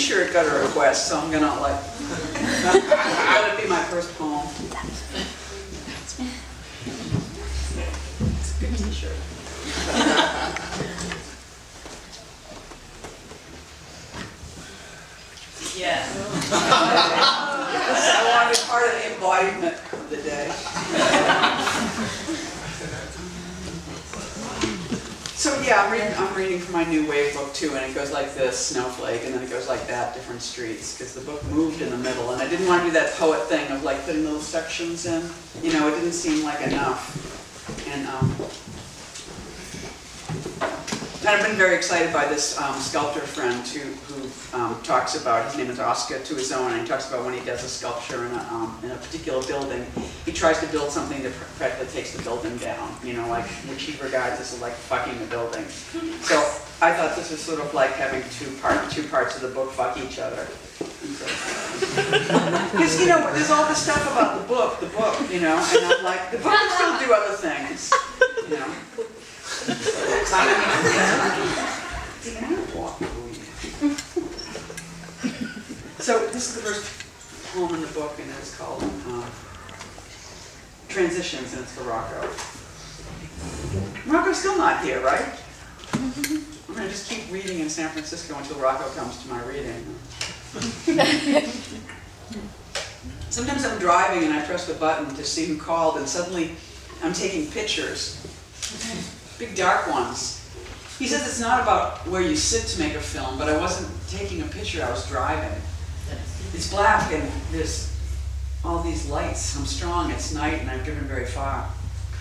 sure it got a request, so I'm gonna like, let it be my first poem. It's a good t-shirt. Yeah. I want to be part of the embodiment of the day. So yeah, I'm reading from my new wave book too, and it goes like this, snowflake, and then it goes like that, different streets, because the book moved in the middle, and I didn't want to do that poet thing of like putting little sections in. You know, it didn't seem like enough. And I've been very excited by this sculptor friend who talks about, his name is Oscar to his own, and he talks about when he does a sculpture in a particular building, he tries to build something that practically takes the building down, you know, like, which he regards as like fucking the building. So I thought this was sort of like having two parts of the book fuck each other. Because, you know, there's all this stuff about the book, you know, and I'm like, the book can still do other things, you know. So this is the first poem in the book, and it's called Transitions, and it's for Rocco. Rocco's still not here, right? I'm going to just keep reading in San Francisco until Rocco comes to my reading. Sometimes I'm driving and I press the button to see who called, and suddenly I'm taking pictures. Big dark ones. He says it's not about where you sit to make a film, but I wasn't taking a picture, I was driving. It's black and there's all these lights. I'm strong, it's night, and I've driven very far.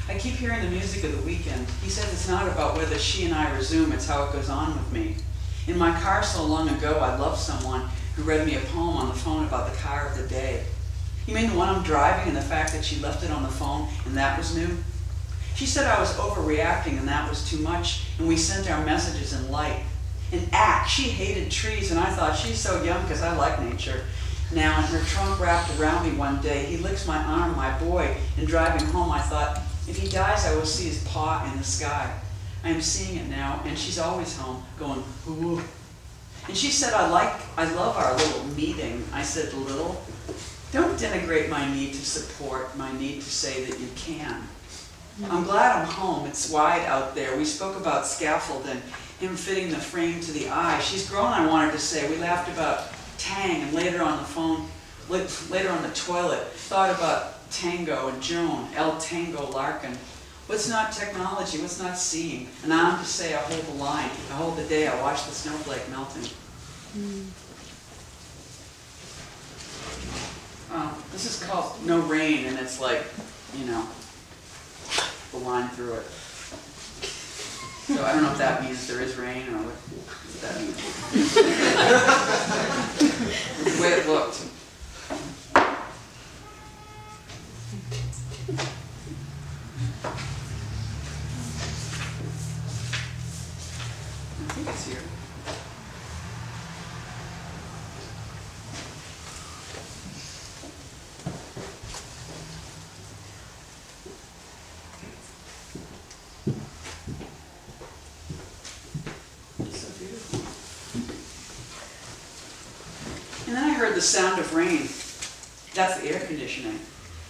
I keep hearing the music of the weekend. He says it's not about whether she and I resume, it's how it goes on with me. In my car so long ago, I loved someone who read me a poem on the phone about the car of the day. You mean the one I'm driving and the fact that she left it on the phone and that was new? She said I was overreacting and that was too much, and we sent our messages in light. In act, she hated trees, and I thought she's so young because I like nature. Now, in her trunk wrapped around me one day, he licks my arm, my boy, and driving home I thought, if he dies I will see his paw in the sky. I am seeing it now, and she's always home, going, ooh. And she said, I love our little meeting. I said, little? Don't denigrate my need to support, my need to say that you can. I'm glad I'm home. It's wide out there. We spoke about scaffolding, him fitting the frame to the eye. She's grown, I wanted to say. We laughed about Tang, and later on the phone, later on the toilet, thought about Tango and Joan, El Tango Larkin. What's not technology? What's not seeing? And I'm to say I hold the line. I hold the day. I watch the snowflake melting. This is called No Rain, and it's like, you know, the line through it. So I don't know if that means there is rain or what that means. The way it looked. I think it's here. The sound of rain. That's the air conditioning.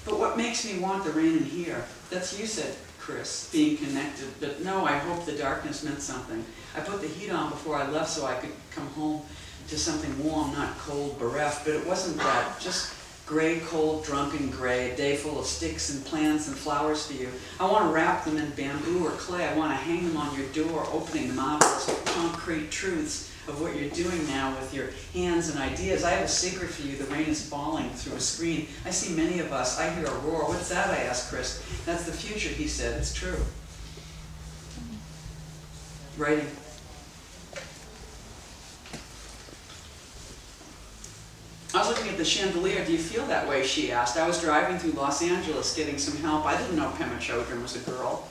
But what makes me want the rain in here? That's you said, Chris, being connected. But no, I hope the darkness meant something. I put the heat on before I left so I could come home to something warm, not cold, bereft. But it wasn't that. Just gray, cold, drunken gray, a day full of sticks and plants and flowers for you. I want to wrap them in bamboo or clay. I want to hang them on your door, opening marvelous, concrete truths of what you're doing now with your hands and ideas. I have a secret for you. The rain is falling through a screen. I see many of us. I hear a roar. What's that? I asked Chris. That's the future, he said. It's true. Writing. I was looking at the Chandelier. Do you feel that way? She asked. I was driving through Los Angeles getting some help. I didn't know Pema Chodron was a girl.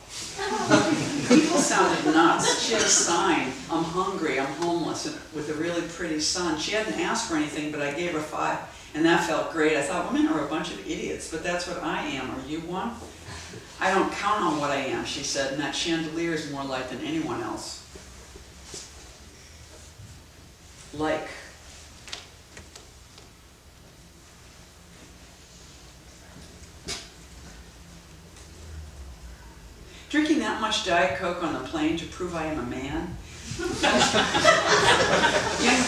People sounded nuts. She had a sign. I'm hungry. I'm homeless. With a really pretty son. She hadn't asked for anything, but I gave her $5, and that felt great. I thought, women are a bunch of idiots, but that's what I am. Are you one? I don't count on what I am, she said, and that chandelier is more like than anyone else. Like. Drinking that much Diet Coke on the plane to prove I am a man? Young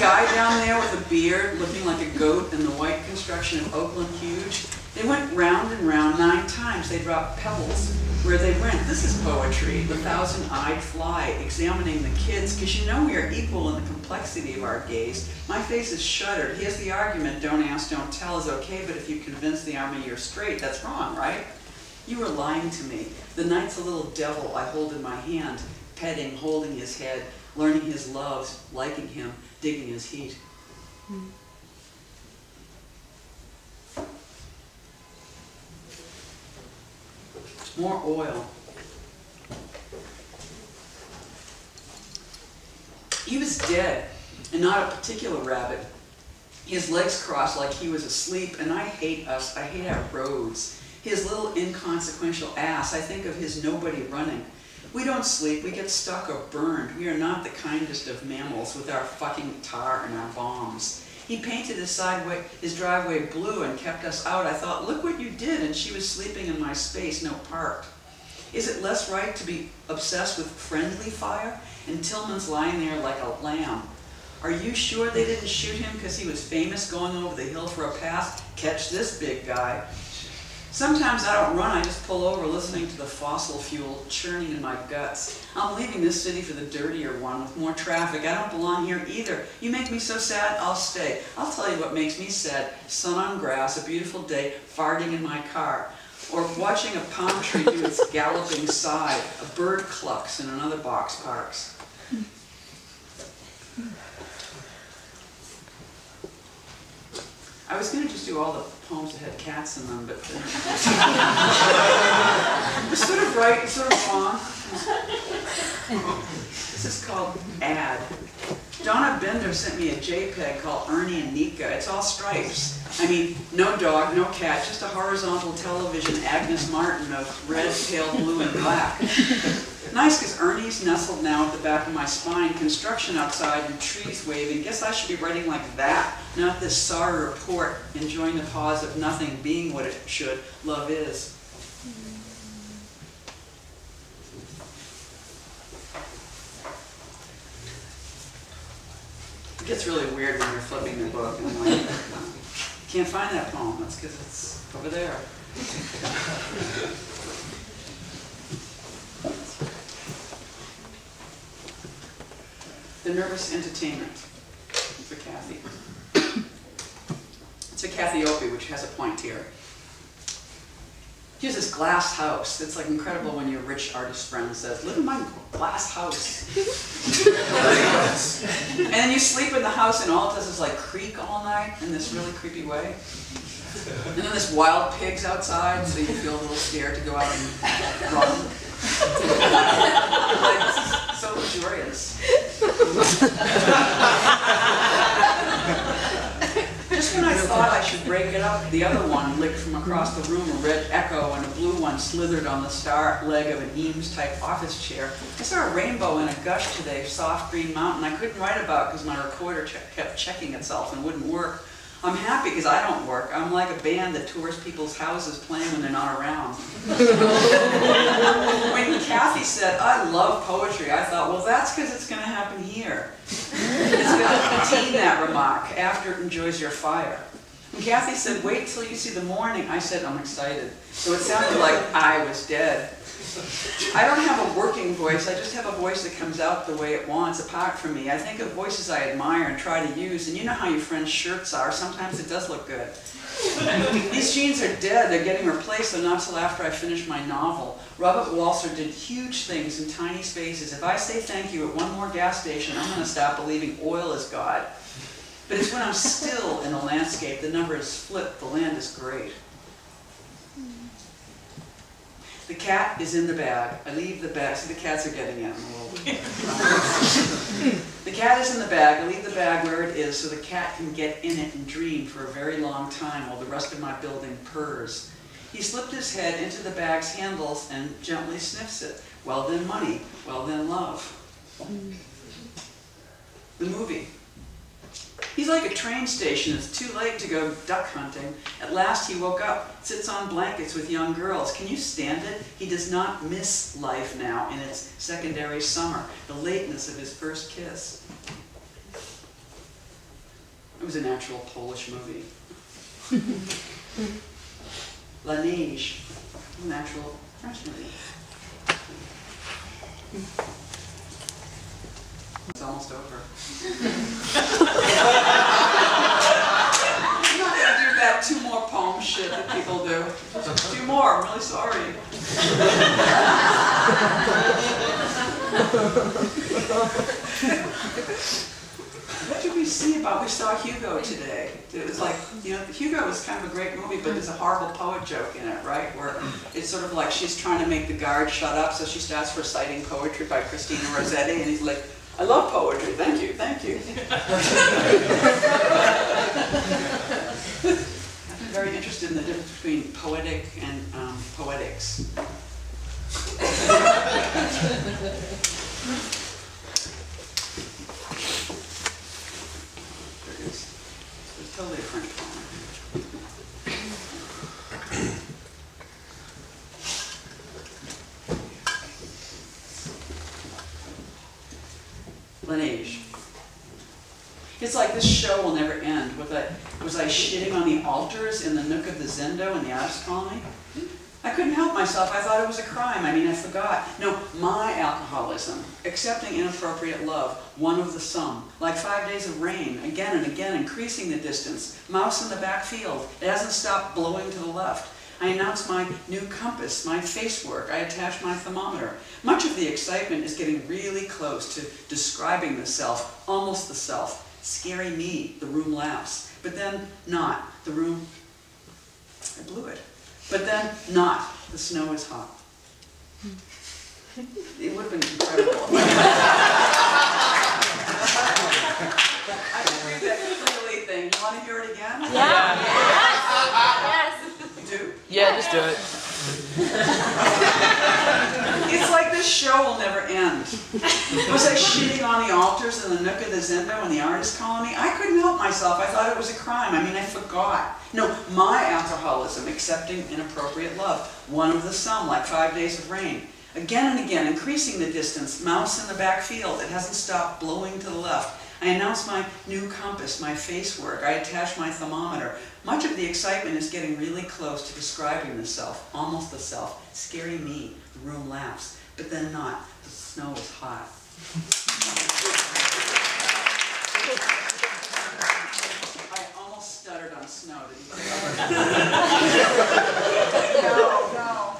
guy down there with a beard, looking like a goat in the white construction of Oakland Huge. They went round and round 9 times. They dropped pebbles where they went. This is poetry, the thousand-eyed fly, examining the kids, because you know we are equal in the complexity of our gaze. My face is shuttered. Here's the argument, don't ask, don't tell is okay, but if you convince the army you're straight, that's wrong, right? You are lying to me. The night's a little devil I hold in my hand, petting, holding his head, learning his loves, liking him, digging his heat. More oil. He was dead, and not a particular rabbit. His legs crossed like he was asleep, and I hate us. I hate our roads. His little inconsequential ass, I think of his nobody running. We don't sleep, we get stuck or burned. We are not the kindest of mammals with our fucking tar and our bombs. He painted his driveway blue and kept us out. I thought, look what you did, and she was sleeping in my space, no parked. Is it less right to be obsessed with friendly fire? And Tillman's lying there like a lamb. Are you sure they didn't shoot him because he was famous going over the hill for a pass? Catch this big guy. Sometimes I don't run, I just pull over listening to the fossil fuel churning in my guts. I'm leaving this city for the dirtier one with more traffic. I don't belong here either. You make me so sad, I'll stay. I'll tell you what makes me sad. Sun on grass, a beautiful day, farting in my car. Or watching a palm tree do its galloping side. A bird clucks and another box parks. I was going to just do all the poems that had cats in them, but it was sort of right, sort of wrong. This is called Ad. Donna Bender sent me a JPEG called Ernie and Nika. It's all stripes. I mean, no dog, no cat, just a horizontal television Agnes Martin of red, pale blue, and black. Nice, because Ernie's nestled now at the back of my spine, construction outside and trees waving. Guess I should be writing like that, not this sorry report, enjoying the pause of nothing being what it should. Love is. It gets really weird when you're flipping the book and I'm like, can't find that poem. That's because it's over there. The Nervous Entertainment. It's for Kathy. It's a Kathy Opie, which has a point here. He has this glass house. It's like incredible when your rich artist friend says, live in my glass house. And then you sleep in the house and all it does is like creak all night in this really creepy way. And then there's wild pigs outside, so you feel a little scared to go out and run. Like, this is so luxurious. Just when I thought I should break it up, the other one licked from across the room, a red echo, and a blue one slithered on the star leg of an Eames-type office chair. I saw a rainbow in a gush today, soft green mountain I couldn't write about because my recorder kept checking itself and wouldn't work. I'm happy because I don't work. I'm like a band that tours people's houses playing when they're not around. When Kathy said, I love poetry, I thought, well, that's because it's going to happen here. It's going to contain that remark after it enjoys your fire. When Kathy said, wait till you see the morning, I said, I'm excited. So it sounded like I was dead. I don't have a working voice, I just have a voice that comes out the way it wants, apart from me. I think of voices I admire and try to use, and you know how your friends' shirts are, sometimes it does look good. These jeans are dead, they're getting replaced, though not till after I finish my novel. Robert Walser did huge things in tiny spaces. If I say thank you at one more gas station, I'm going to stop believing oil is God. But it's when I'm still in the landscape, the numbers flip, the land is great. The cat is in the bag. I leave the bag. See, the cats are getting in a little bit. The cat is in the bag. I leave the bag where it is so the cat can get in it and dream for a very long time while the rest of my building purrs. He slipped his head into the bag's handles and gently sniffs it. Well then money. Well then love. The movie. He's like a train station. It's too late to go duck hunting. At last he woke up, sits on blankets with young girls. Can you stand it? He does not miss life now in its secondary summer, the lateness of his first kiss. It was an actual Polish movie. La Neige, an actual French movie. It's almost over. I'm not going to do that 2 more poem shit that people do. 2 more, I'm really sorry. What did we see about? We saw Hugo today. It was like, you know, Hugo was kind of a great movie, but there's a horrible poet joke in it, right? Where it's sort of like she's trying to make the guard shut up, so she starts reciting poetry by Christina Rossetti, and he's like, I love poetry, thank you, thank you. I'm very interested in the difference between poetic and poetics. It's totally a French poem. La Neige. It's like this show will never end. Was I shitting on the altars in the nook of the Zendo in the artist colony? I couldn't help myself. I thought it was a crime. I mean, I forgot. No, my alcoholism, accepting inappropriate love, one of the sum, like 5 days of rain, again and again, increasing the distance, mouse in the back field. It hasn't stopped blowing to the left. I announce my new compass, my face work. I attach my thermometer. Much of the excitement is getting really close to describing the self, almost the self. Scary me, the room laughs. But then not. The room, I blew it. But then not. The snow is hot. It would have been incredible. I can read that clearly thing. You want to hear it again? Yeah. Yes. You do? Yeah, just do it. It's like this show will never end. Was I shitting on the altars in the nook of the Zendo in the artist colony? I couldn't help myself. I thought it was a crime. I mean, I forgot. No, my alcoholism, accepting inappropriate love, one of the sum, like 5 days of rain. Again and again, increasing the distance, mouse in the back field. It hasn't stopped blowing to the left. I announce my new compass, my face work. I attach my thermometer. Much of the excitement is getting really close to describing the self, almost the self. Scary me, the room laughs, but then not. The snow is hot. I almost stuttered on snow, didn't I? No.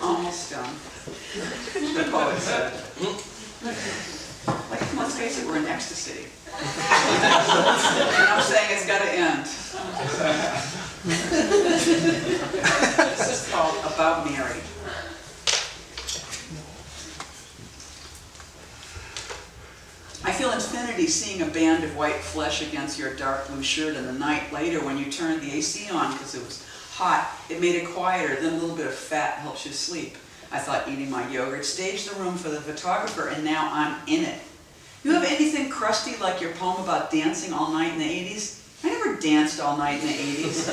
Almost done. The poet said. Like, let's face it, we're in ecstasy. And I'm saying it's got to end. This is called About Mary. I feel infinity seeing a band of white flesh against your dark blue shirt in the night. Later, when you turned the AC on because it was hot, it made it quieter. Then a little bit of fat helps you sleep. I thought eating my yogurt staged the room for the photographer, and now I'm in it. You have anything crusty like your poem about dancing all night in the 80s? I never danced all night in the 80s.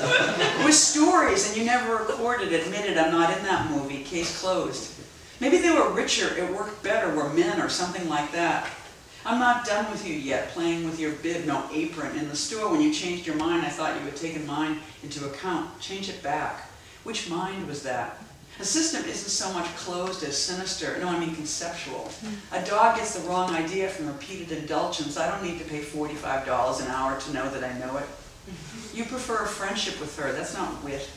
It was stories, and you never recorded, admitted I'm not in that movie, case closed. Maybe they were richer, it worked better, were men or something like that. I'm not done with you yet, playing with your bib, no apron. In the store, when you changed your mind, I thought you had taken mine into account. Change it back. Which mind was that? A system isn't so much closed as sinister. No, I mean conceptual. A dog gets the wrong idea from repeated indulgence. I don't need to pay $45 an hour to know that I know it. You prefer a friendship with her. That's not wit.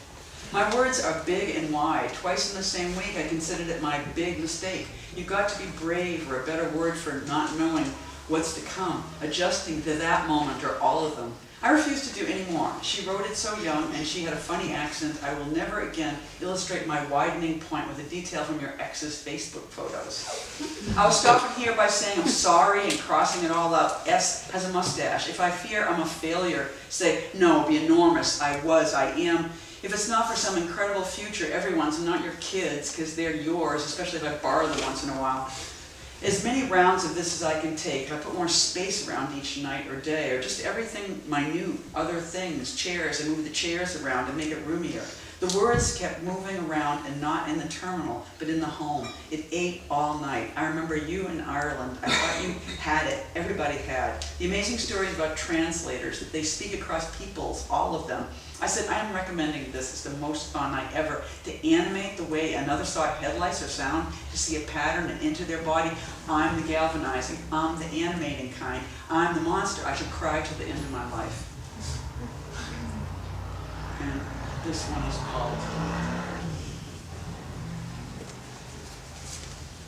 My words are big and wide. Twice in the same week, I considered it my big mistake. You've got to be brave, or a better word for not knowing what's to come, adjusting to that moment or all of them. I refuse to do any more. She wrote it so young, and she had a funny accent. I will never again illustrate my widening point with a detail from your ex's Facebook photos. I'll stop here by saying I'm sorry and crossing it all out. S has a mustache. If I fear I'm a failure, say, no, be enormous. I was, I am. If it's not for some incredible future, everyone's, and not your kids, because they're yours, especially if I borrow them once in a while. As many rounds of this as I can take. If I put more space around each night or day, or just everything minute, other things, chairs, I move the chairs around and make it roomier. The words kept moving around and not in the terminal, but in the home. It ate all night. I remember you in Ireland. I thought you had it. Everybody had. The amazing stories about translators, that they speak across peoples, all of them. I said, I am recommending this. It's the most fun night ever. To animate the way another saw headlights or sound, to see a pattern and enter their body. I'm the galvanizing. I'm the animating kind. I'm the monster. I should cry till the end of my life. And this one is called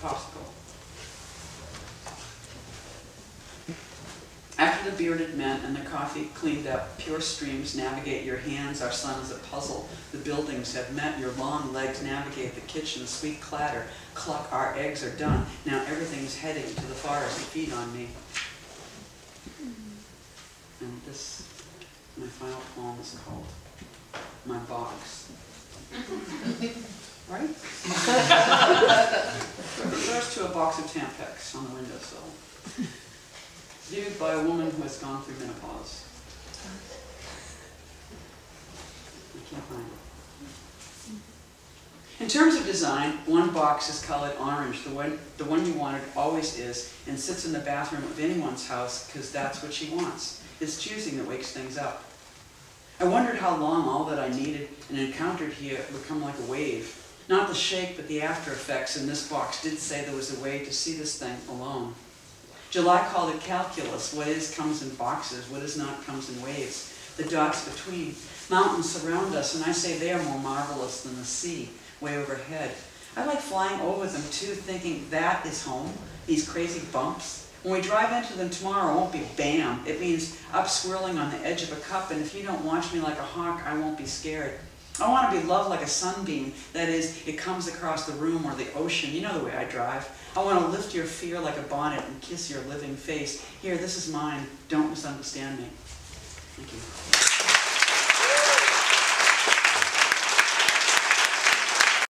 Popsicle. After the bearded men and the coffee cleaned up, pure streams navigate your hands. Our son is a puzzle. The buildings have met. Your long legs navigate the kitchen. Sweet clatter. Cluck, our eggs are done. Now everything's heading to the forest to feed on me. And this, my final poem is called My Box. Right? Refers to a box of Tampax on the windowsill. Viewed by a woman who has gone through menopause. I can't find it. In terms of design, one box is colored orange. The one you wanted always is, and sits in the bathroom of anyone's house because that's what she wants. It's choosing that wakes things up. I wondered how long all that I needed and encountered here would come like a wave. Not the shake, but the after effects in this box did say there was a way to see this thing alone. July called it calculus. What is comes in boxes. What is not comes in waves. The dots between. Mountains surround us, and I say they are more marvelous than the sea, way overhead. I like flying over them too, thinking that is home, these crazy bumps. When we drive into them tomorrow, it won't be bam. It means up swirling on the edge of a cup, and if you don't watch me like a hawk, I won't be scared. I want to be loved like a sunbeam. That is, it comes across the room or the ocean. You know the way I drive. I want to lift your fear like a bonnet and kiss your living face. Here, this is mine. Don't misunderstand me. Thank you.